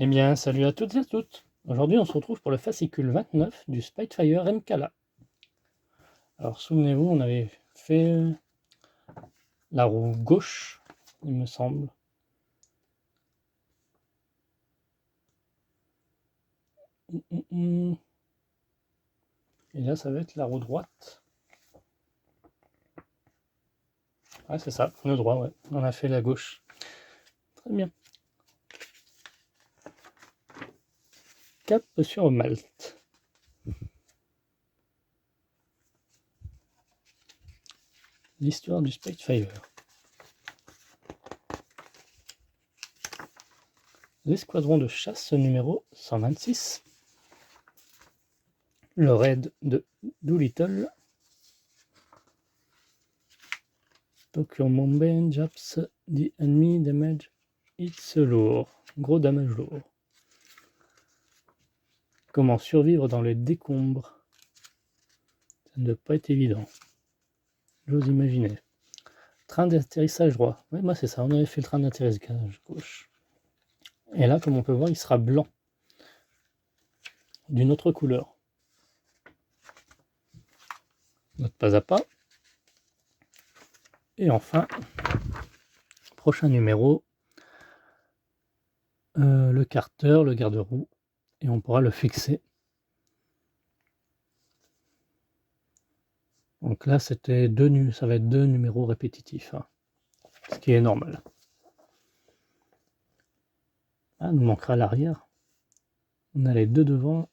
Eh bien, salut à toutes et à toutes. Aujourd'hui, on se retrouve pour le fascicule 29 du Spitfire MKLA. Alors, souvenez-vous, on avait fait la roue gauche, il me semble. Et là, ça va être la roue droite. Ah, c'est ça, le droit, ouais. On a fait la gauche. Très bien. Cap sur Malte. L'histoire du Spitfire. L'escadron de chasse numéro 126. Le raid de Doolittle. Tokyo Mountain Japs, the enemy damage, it's lourd. Gros damage lourd. Comment survivre dans les décombres? Ça ne doit pas être évident. J'ose imaginer. Train d'atterrissage droit. Oui, moi c'est ça, on avait fait le train d'atterrissage gauche. Et là, comme on peut voir, il sera blanc. D'une autre couleur. Notre pas à pas. Et enfin, prochain numéro, le carter, le garde-roue. Et on pourra le fixer. Donc là, ça va être deux numéros répétitifs. Hein, ce qui est normal. Ah, nous manquera l'arrière. On a les deux devant.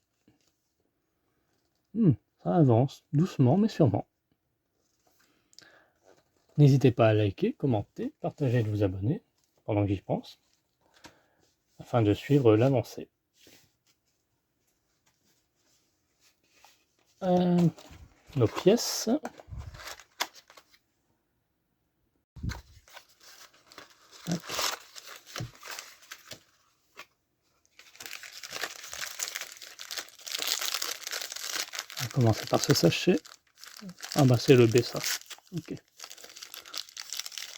Ça avance, doucement mais sûrement. N'hésitez pas à liker, commenter, partager et vous abonner, pendant que j'y pense, afin de suivre l'avancée. Nos pièces. Tac. On va commencer par ce sachet. Ah bah c'est le B ça. Ok.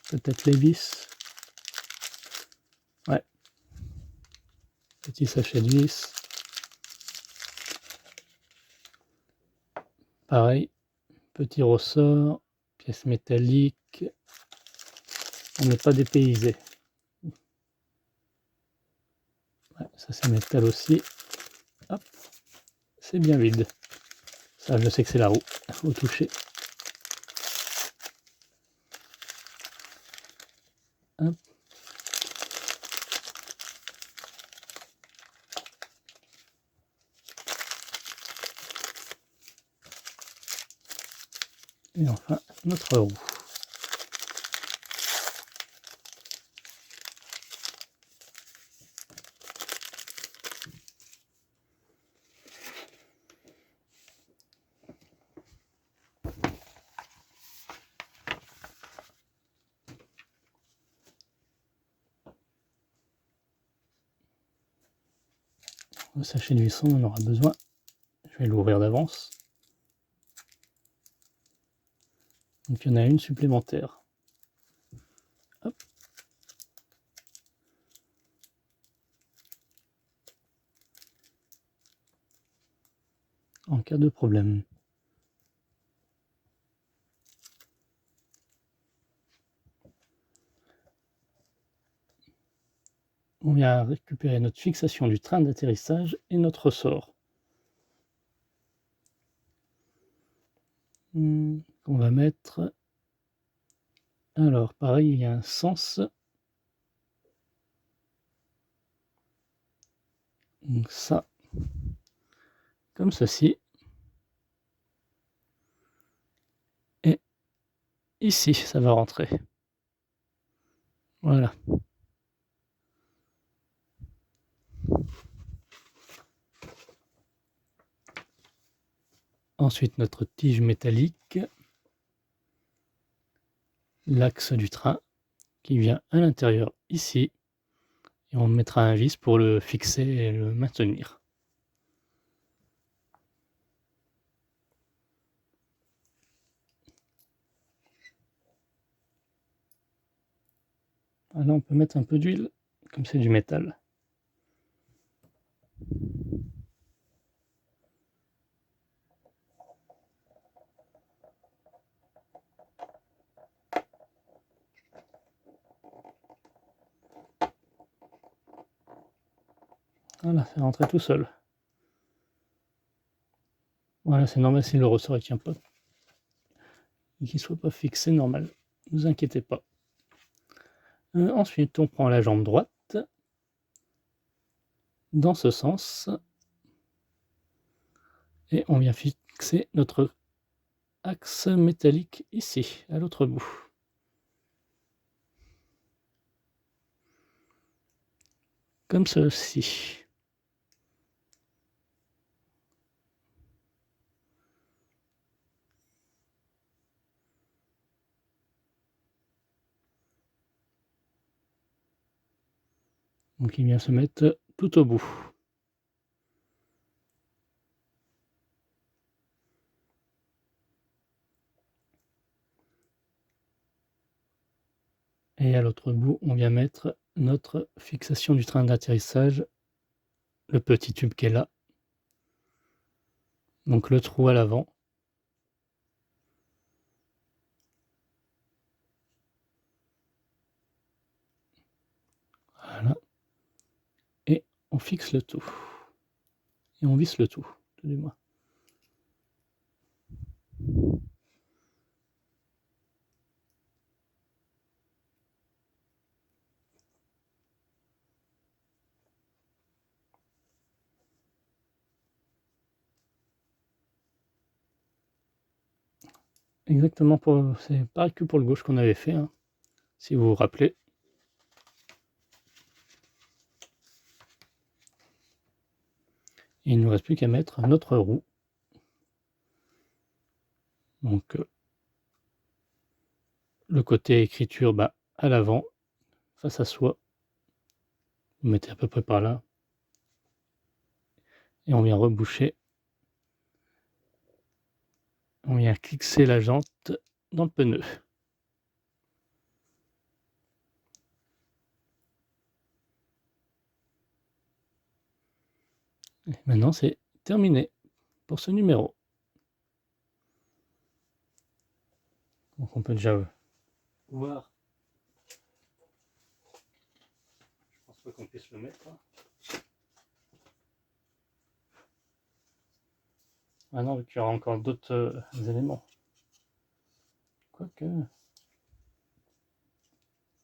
Peut-être les vis. Ouais. Petit sachet de vis. Pareil. Petit ressort. Pièce métallique. On n'est pas dépaysé. Ouais, ça c'est métal aussi. Hop. C'est bien vide. Ça, je sais que c'est la roue. Il faut toucher. Hop. Et enfin, notre roue. Le sachet de cuisson, on en aura besoin. Je vais l'ouvrir d'avance. Donc il y en a une supplémentaire. Hop. En cas de problème. On vient récupérer notre fixation du train d'atterrissage et notre ressort. On va mettre... Alors, pareil, il y a un sens. Donc ça, comme ceci. Et ici, ça va rentrer. Voilà. Ensuite, notre tige métallique. L'axe du train qui vient à l'intérieur ici. Et on mettra un vis pour le fixer et le maintenir. Là, on peut mettre un peu d'huile, comme c'est du métal. Voilà, c'est rentré tout seul. Voilà, c'est normal si le ressort ne tient pas. Et qu'il ne soit pas fixé normal. Ne vous inquiétez pas. Ensuite, on prend la jambe droite dans ce sens et on vient fixer notre axe métallique ici, à l'autre bout. Comme ceci. Donc il vient se mettre tout au bout. Et à l'autre bout, on vient mettre notre fixation du train d'atterrissage, le petit tube qui est là. Donc le trou à l'avant. Voilà. Et on fixe le tout. Et on visse le tout du moins. Exactement, c'est pareil que pour le gauche qu'on avait fait, hein, si vous vous rappelez. Et il ne nous reste plus qu'à mettre notre roue. Donc le côté écriture à l'avant, face à soi. Vous mettez à peu près par là. Et on vient reboucher. On vient fixer la jante dans le pneu. Et maintenant c'est terminé pour ce numéro. Donc on peut déjà voir. Je pense pas qu'on puisse le mettre. Ah non, vu qu'il y aura encore d'autres éléments. Quoique.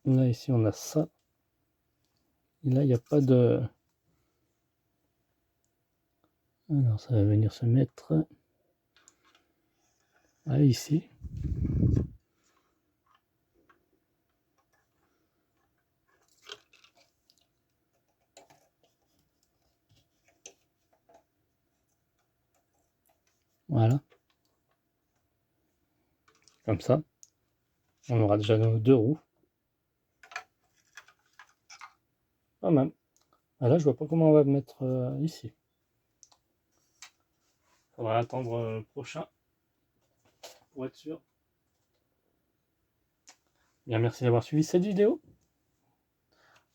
Là, ici, on a ça. Et là, il n'y a pas de... Alors, ça va venir se mettre... ici. Voilà. Comme ça. On aura déjà nos 2 roues. Pas mal. Ah là, je vois pas comment on va mettre ici. Faudra attendre le prochain pour être sûr. Bien, merci d'avoir suivi cette vidéo.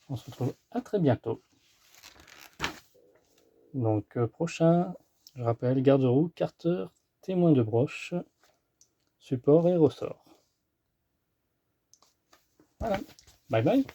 On se retrouve à très bientôt. Donc, prochain, je rappelle, garde-roue, carter, témoin de broche, support et ressort. Voilà. Bye bye.